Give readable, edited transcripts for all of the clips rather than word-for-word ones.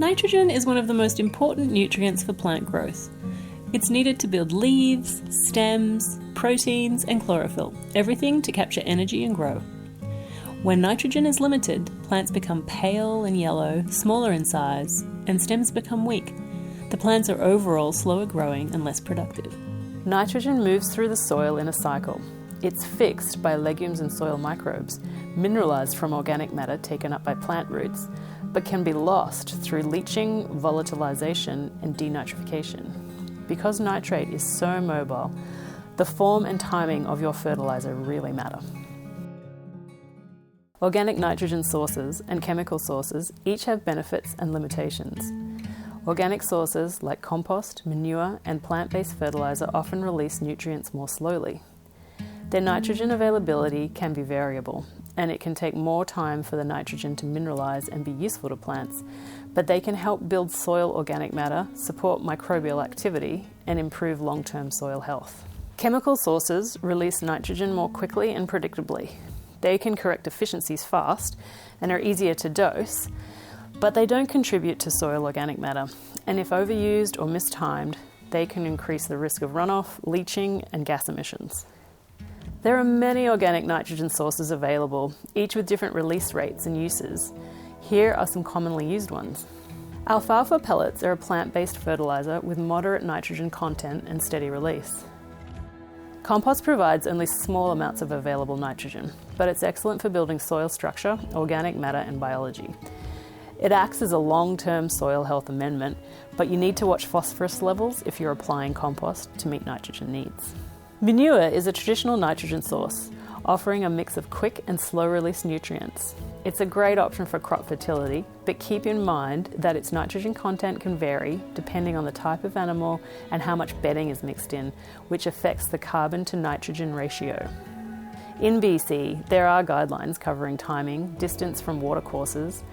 Nitrogen is one of the most important nutrients for plant growth. It's needed to build leaves, stems, proteins, and chlorophyll, everything to capture energy and grow. When nitrogen is limited, plants become pale and yellow, smaller in size, and stems become weak. The plants are overall slower growing and less productive. Nitrogen moves through the soil in a cycle. It's fixed by legumes and soil microbes, mineralized from organic matter taken up by plant roots, but can be lost through leaching, volatilization, and denitrification. Because nitrate is so mobile, the form and timing of your fertilizer really matter. Organic nitrogen sources and chemical sources each have benefits and limitations. Organic sources like compost, manure, and plant-based fertilizer often release nutrients more slowly. Their nitrogen availability can be variable, and it can take more time for the nitrogen to mineralize and be useful to plants, but they can help build soil organic matter, support microbial activity, and improve long-term soil health. Chemical sources release nitrogen more quickly and predictably. They can correct deficiencies fast and are easier to dose, but they don't contribute to soil organic matter, and if overused or mistimed, they can increase the risk of runoff, leaching, and gas emissions. There are many organic nitrogen sources available, each with different release rates and uses. Here are some commonly used ones. Alfalfa pellets are a plant-based fertilizer with moderate nitrogen content and steady release. Compost provides only small amounts of available nitrogen, but it's excellent for building soil structure, organic matter, and biology. It acts as a long-term soil health amendment, but you need to watch phosphorus levels if you're applying compost to meet nitrogen needs. Manure is a traditional nitrogen source, offering a mix of quick and slow-release nutrients. It's a great option for crop fertility, but keep in mind that its nitrogen content can vary depending on the type of animal and how much bedding is mixed in, which affects the carbon to nitrogen ratio. In BC, there are guidelines covering timing, distance from watercourses,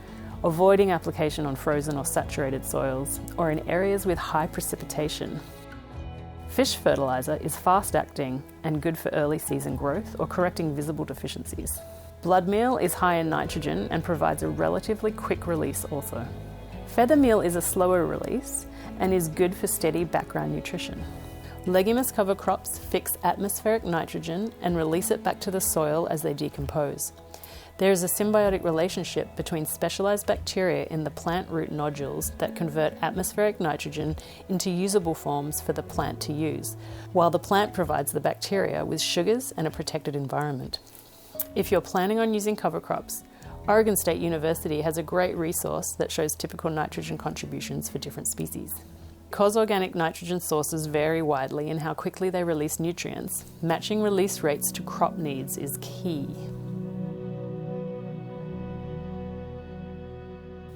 avoiding application on frozen or saturated soils, or in areas with high precipitation. Fish fertilizer is fast-acting and good for early season growth or correcting visible deficiencies. Blood meal is high in nitrogen and provides a relatively quick release also. Feather meal is a slower release and is good for steady background nutrition. Leguminous cover crops fix atmospheric nitrogen and release it back to the soil as they decompose. There is a symbiotic relationship between specialized bacteria in the plant root nodules that convert atmospheric nitrogen into usable forms for the plant to use, while the plant provides the bacteria with sugars and a protected environment. If you're planning on using cover crops, Oregon State University has a great resource that shows typical nitrogen contributions for different species. Because organic nitrogen sources vary widely in how quickly they release nutrients, matching release rates to crop needs is key.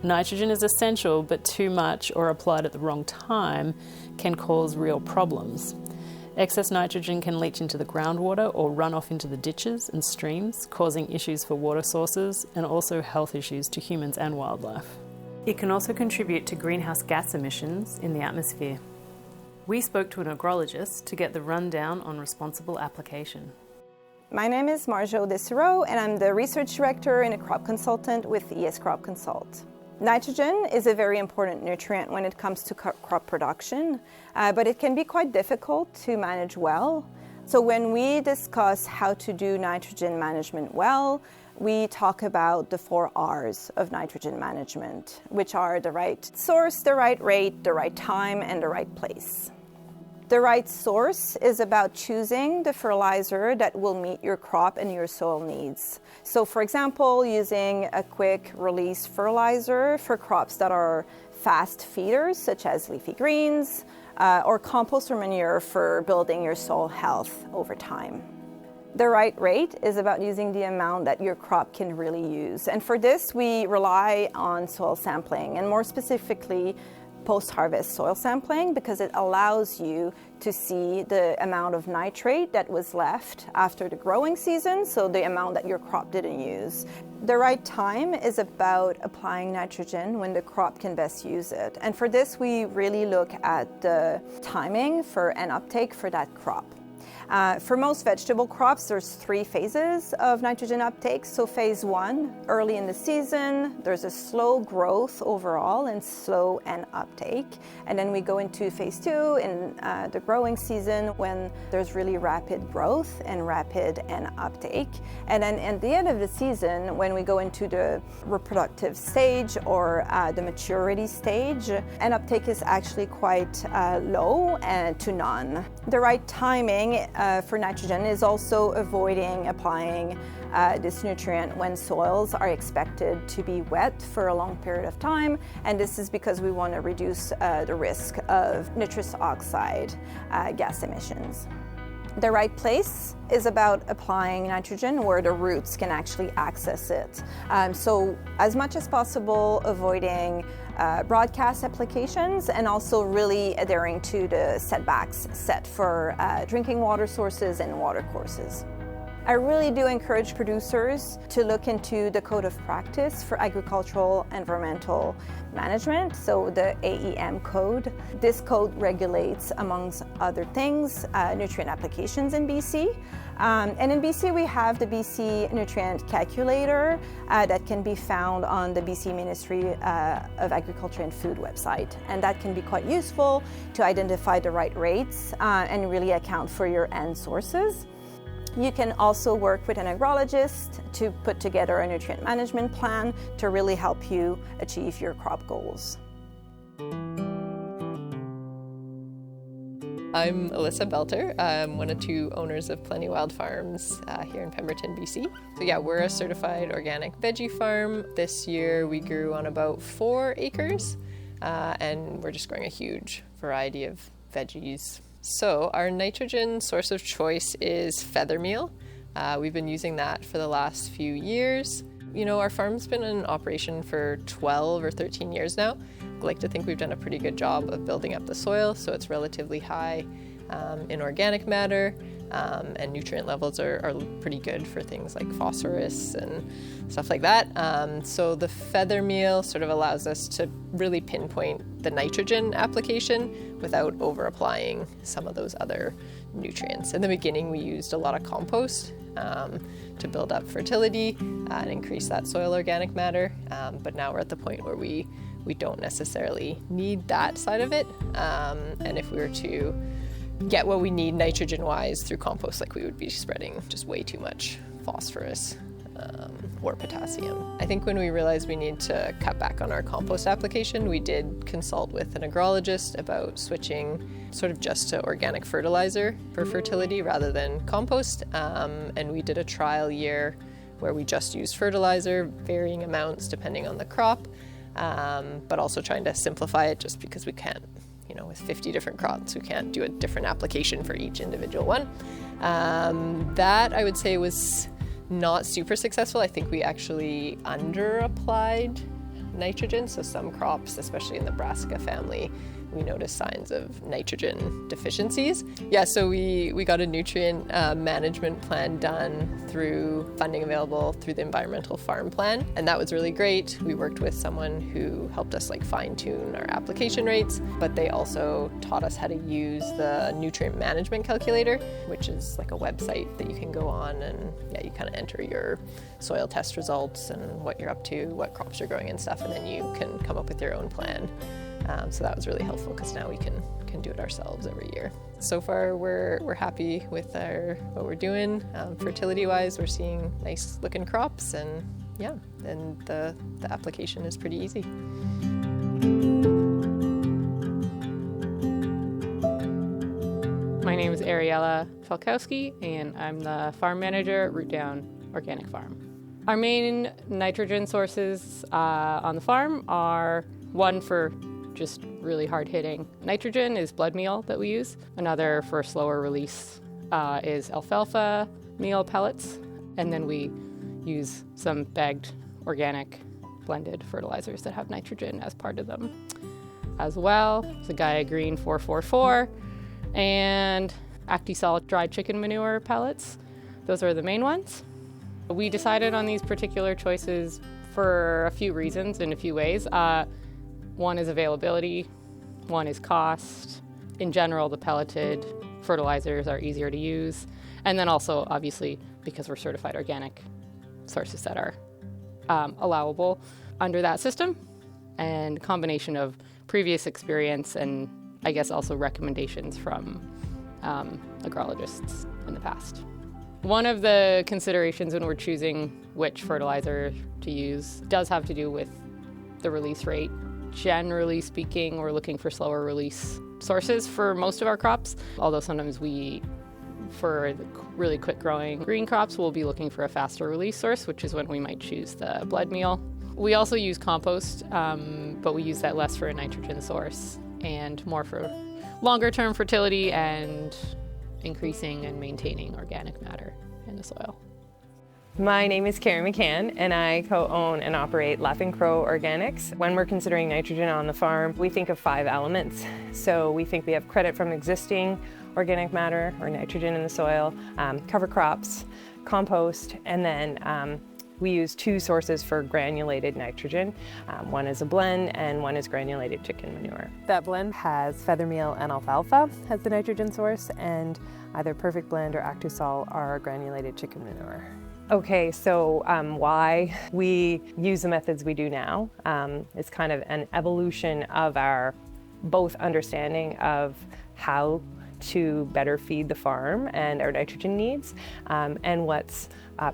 Nitrogen is essential, but too much or applied at the wrong time can cause real problems. Excess nitrogen can leach into the groundwater or run off into the ditches and streams, causing issues for water sources and also health issues to humans and wildlife. It can also contribute to greenhouse gas emissions in the atmosphere. We spoke to an agrologist to get the rundown on responsible application. My name is Marjo Desiro, and I'm the research director and a crop consultant with ES Crop Consult. Nitrogen is a very important nutrient when it comes to crop production, but it can be quite difficult to manage well. So when we discuss how to do nitrogen management well, we talk about the 4 R's of nitrogen management, which are the right source, the right rate, the right time, and the right place. The right source is about choosing the fertilizer that will meet your crop and your soil needs. So for example, using a quick release fertilizer for crops that are fast feeders, such as leafy greens, or compost or manure for building your soil health over time. The right rate is about using the amount that your crop can really use. And for this, we rely on soil sampling, and more specifically, post-harvest soil sampling, because it allows you to see the amount of nitrate that was left after the growing season, so the amount that your crop didn't use. The right time is about applying nitrogen when the crop can best use it. And for this, we really look at the timing for an uptake for that crop. For most vegetable crops, there's 3 phases of nitrogen uptake. So phase 1, early in the season, there's a slow growth overall and slow N uptake. And then we go into phase 2 in the growing season when there's really rapid growth and rapid N uptake. And then at the end of the season, when we go into the reproductive stage or the maturity stage, N uptake is actually quite low and to none. The right timing for nitrogen is also avoiding applying this nutrient when soils are expected to be wet for a long period of time, and this is because we want to reduce the risk of nitrous oxide gas emissions. The right place is about applying nitrogen where the roots can actually access it. So as much as possible avoiding broadcast applications and also really adhering to the setbacks set for drinking water sources and water courses. I really do encourage producers to look into the Code of Practice for Agricultural Environmental Management, so the AEM code. This code regulates, amongst other things, nutrient applications in BC. And in BC, we have the BC Nutrient Calculator that can be found on the BC Ministry of Agriculture and Food website. And that can be quite useful to identify the right rates and really account for your end sources. You can also work with an agrologist to put together a nutrient management plan to really help you achieve your crop goals. I'm Alyssa Belter. I'm one of 2 owners of Plenty Wild Farms here in Pemberton, BC. So yeah, we're a certified organic veggie farm. This year we grew on about 4 acres and we're just growing a huge variety of veggies. So our nitrogen source of choice is feather meal. We've been using that for the last few years. You know, our farm's been in operation for 12 or 13 years now. I like to think we've done a pretty good job of building up the soil, so it's relatively high in organic matter, and nutrient levels are pretty good for things like phosphorus and stuff like that. So the feather meal sort of allows us to really pinpoint the nitrogen application without over applying some of those other nutrients. In the beginning, we used a lot of compost to build up fertility and increase that soil organic matter, but now we're at the point where we don't necessarily need that side of it, and if we were to get what we need nitrogen-wise through compost, like we would be spreading just way too much phosphorus or potassium. I think when we realized we need to cut back on our compost application, we did consult with an agrologist about switching sort of just to organic fertilizer for fertility rather than compost, and we did a trial year where we just used fertilizer, varying amounts depending on the crop, but also trying to simplify it just because we can't, you know, with 50 different crops, we can't do a different application for each individual one. That I would say was not super successful. I think we actually under-applied nitrogen, so some crops, especially in the brassica family, we noticed signs of nitrogen deficiencies. Yeah, so we got a nutrient management plan done through funding available through the Environmental Farm Plan, and that was really great. We worked with someone who helped us like fine-tune our application rates, but they also taught us how to use the nutrient management calculator, which is like a website that you can go on and yeah, you kind of enter your soil test results and what you're up to, what crops you're growing and stuff, and then you can come up with your own plan. So that was really helpful because now we can do it ourselves every year. So far we're happy with what we're doing. Fertility-wise, we're seeing nice looking crops, and yeah, and the application is pretty easy. My name is Ariella Falkowski, and I'm the farm manager at Root Down Organic Farm. Our main nitrogen sources on the farm are one for just really hard-hitting nitrogen is blood meal that we use. Another for slower release is alfalfa meal pellets. And then we use some bagged organic blended fertilizers that have nitrogen as part of them as well. The Gaia Green 444 and Actisol dried chicken manure pellets. Those are the main ones. We decided on these particular choices for a few reasons in a few ways. One is availability, one is cost. In general, the pelleted fertilizers are easier to use. And then also, obviously, because we're certified organic, sources that are allowable under that system, and combination of previous experience and I guess also recommendations from agrologists in the past. One of the considerations when we're choosing which fertilizer to use does have to do with the release rate. Generally speaking, we're looking for slower release sources for most of our crops, although sometimes for the really quick growing green crops, we'll be looking for a faster release source, which is when we might choose the blood meal. We also use compost, but we use that less for a nitrogen source and more for longer term fertility and increasing and maintaining organic matter in the soil. My name is Carrie McCann, and I co-own and operate Laughing Crow Organics. When we're considering nitrogen on the farm, we think of 5 elements. So we think we have credit from existing organic matter or nitrogen in the soil, cover crops, compost, and then we use 2 sources for granulated nitrogen. One is a blend and one is granulated chicken manure. That blend has feather meal and alfalfa as the nitrogen source, and either Perfect Blend or Actusol are granulated chicken manure. Okay, so why we use the methods we do now is kind of an evolution of our both understanding of how to better feed the farm and our nitrogen needs, and what's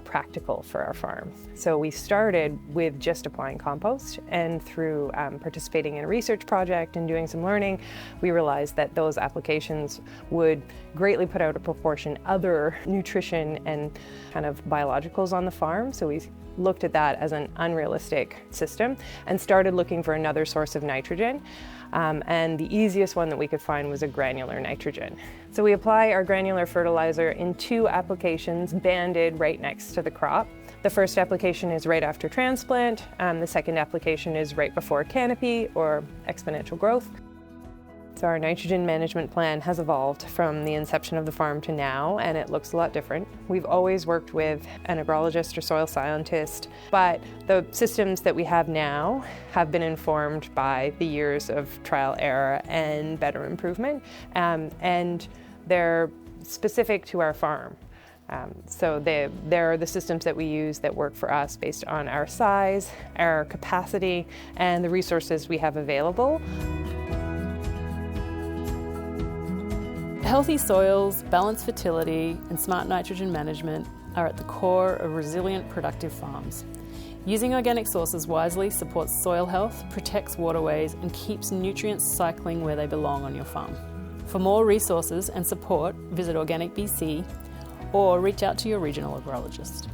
practical for our farm. So we started with just applying compost, and through participating in a research project and doing some learning, we realized that those applications would greatly put out of proportion other nutrition and kind of biologicals on the farm. So we looked at that as an unrealistic system and started looking for another source of nitrogen. And the easiest one that we could find was a granular nitrogen. So we apply our granular fertilizer in 2 applications banded right next to the crop. The first application is right after transplant. The second application is right before canopy or exponential growth. So our nitrogen management plan has evolved from the inception of the farm to now, and it looks a lot different. We've always worked with an agrologist or soil scientist, but the systems that we have now have been informed by the years of trial error and better improvement, and they're specific to our farm. So they're the systems that we use that work for us based on our size, our capacity, and the resources we have available. Healthy soils, balanced fertility, and smart nitrogen management are at the core of resilient, productive farms. Using organic sources wisely supports soil health, protects waterways, and keeps nutrients cycling where they belong on your farm. For more resources and support, visit Organic BC or reach out to your regional agrologist.